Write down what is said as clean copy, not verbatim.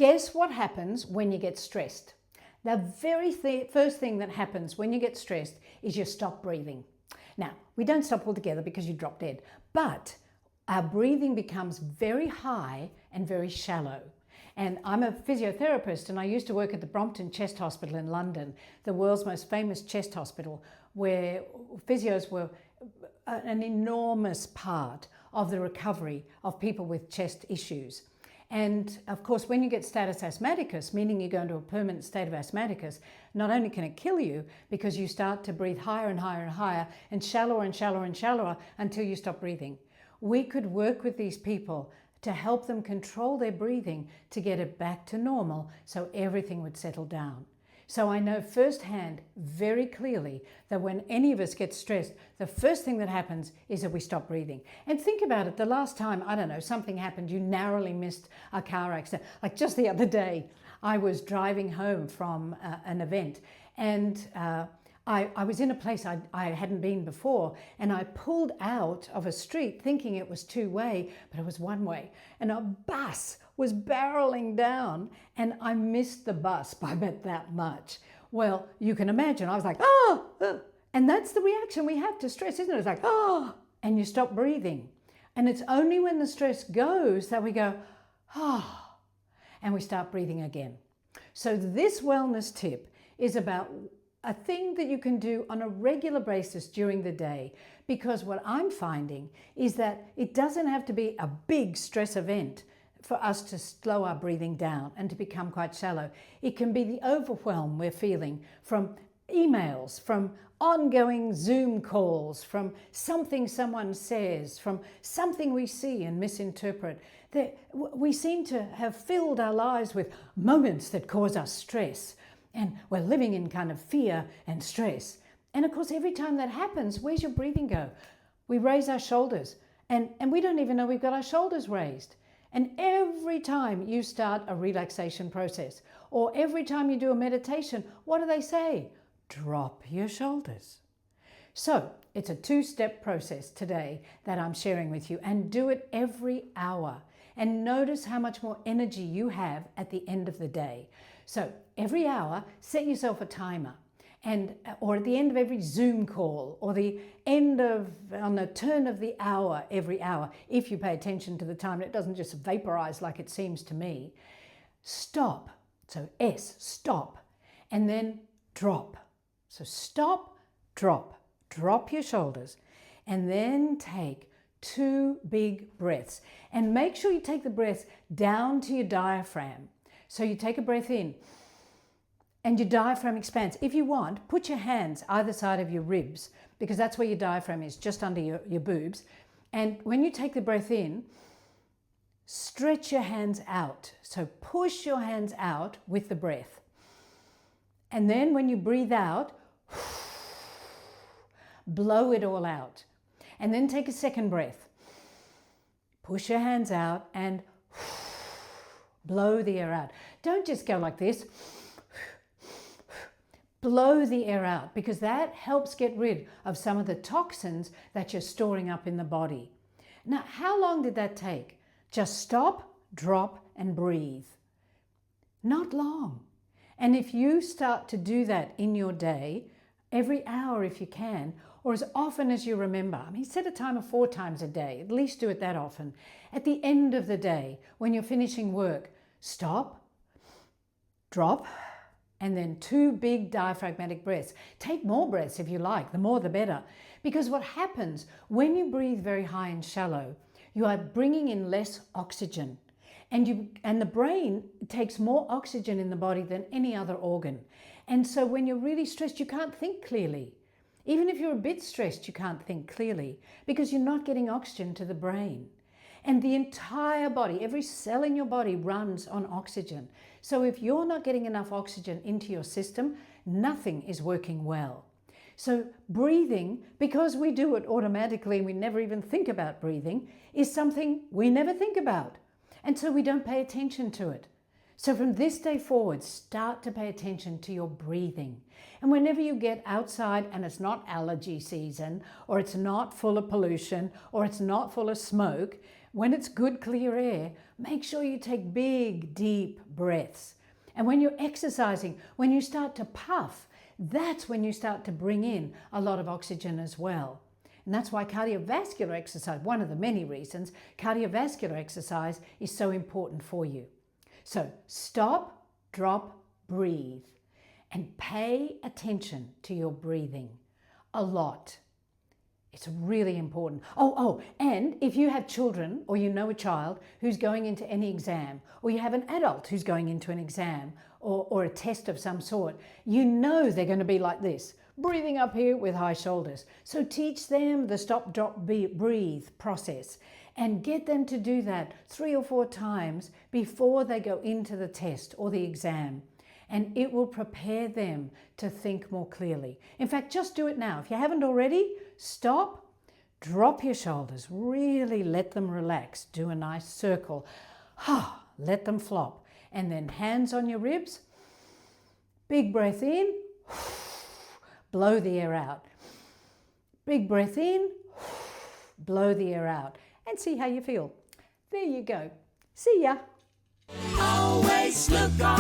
Guess what happens when you get stressed? The very first thing that happens when you get stressed is you stop breathing. Now, we don't stop altogether because you drop dead, but our breathing becomes very high and very shallow. And I'm a physiotherapist, and I used to work at the Brompton Chest Hospital in London, the world's most famous chest hospital, where physios were an enormous part of the recovery of people with chest issues. And of course, when you get status asthmaticus, meaning you go into a permanent state of asthmaticus, not only can it kill you because you start to breathe higher and higher and higher and shallower and shallower and shallower until you stop breathing. We could work with these people to help them control their breathing to get it back to normal so everything would settle down. So I know firsthand very clearly that when any of us get stressed, the first thing that happens is that we stop breathing. And think about it, the last time, I don't know, something happened, you narrowly missed a car accident. Like just the other day, I was driving home from an event, and I was in a place I hadn't been before, and I pulled out of a street thinking it was two-way, but it was one-way. And a bus was barreling down, and I missed the bus by about that much. Well, you can imagine, I was like, oh! And that's the reaction we have to stress, isn't it? It's like, oh! And you stop breathing. And it's only when the stress goes that we go, oh! And we start breathing again. So this wellness tip is about a thing that you can do on a regular basis during the day, because what I'm finding is that it doesn't have to be a big stress event for us to slow our breathing down and to become quite shallow. It can be the overwhelm we're feeling from emails, from ongoing Zoom calls, from something someone says, from something we see and misinterpret. That we seem to have filled our lives with moments that cause us stress. And we're living in kind of fear and stress. And of course, every time that happens, where's your breathing go? We raise our shoulders, and we don't even know we've got our shoulders raised. And every time you start a relaxation process, or every time you do a meditation, what do they say? Drop your shoulders. So it's a two-step process today that I'm sharing with you, and do it every hour. And notice how much more energy you have at the end of the day. So every hour, set yourself a timer, or at the end of every Zoom call, or on the turn of the hour, every hour, if you pay attention to the time, it doesn't just vaporize like it seems to me. Stop. So S, stop, and then drop. So stop, drop your shoulders, and then take 2 big breaths. And make sure you take the breath down to your diaphragm. So you take a breath in and your diaphragm expands. If you want, put your hands either side of your ribs, because that's where your diaphragm is, just under your boobs. And when you take the breath in, stretch your hands out. So push your hands out with the breath. And then when you breathe out, blow it all out. And then take a second breath. Push your hands out and blow the air out. Don't just go like this. Blow the air out, because that helps get rid of some of the toxins that you're storing up in the body. Now, how long did that take? Just stop, drop, and breathe. Not long. And if you start to do that in your day, every hour if you can, or as often as you remember. I mean, set a timer 4 times a day. At least do it that often. At the end of the day, when you're finishing work, stop, drop, and then 2 big diaphragmatic breaths. Take more breaths if you like, the more the better. Because what happens when you breathe very high and shallow, you are bringing in less oxygen. And the brain takes more oxygen in the body than any other organ. And so when you're really stressed, you can't think clearly. Even if you're a bit stressed, you can't think clearly because you're not getting oxygen to the brain. And the entire body, every cell in your body runs on oxygen. So if you're not getting enough oxygen into your system, nothing is working well. So breathing, because we do it automatically and we never even think about breathing, is something we never think about. And so we don't pay attention to it. So from this day forward, start to pay attention to your breathing. And whenever you get outside and it's not allergy season, or it's not full of pollution, or it's not full of smoke, when it's good, clear air, make sure you take big, deep breaths. And when you're exercising, when you start to puff, that's when you start to bring in a lot of oxygen as well. And that's why cardiovascular exercise, one of the many reasons, cardiovascular exercise is so important for you. So stop, drop, breathe, and pay attention to your breathing a lot. It's really important. And if you have children, or you know a child who's going into any exam, or you have an adult who's going into an exam or a test of some sort, you know they're going to be like this, breathing up here with high shoulders. So teach them the stop, drop, breathe process and get them to do that 3 or 4 times before they go into the test or the exam. And it will prepare them to think more clearly. In fact, just do it now. If you haven't already, stop, drop your shoulders, really let them relax. Do a nice circle. Let them flop. And then hands on your ribs. Big breath in. Blow the air out. Big breath in. Blow the air out. And see how you feel. There you go. See ya. Always look on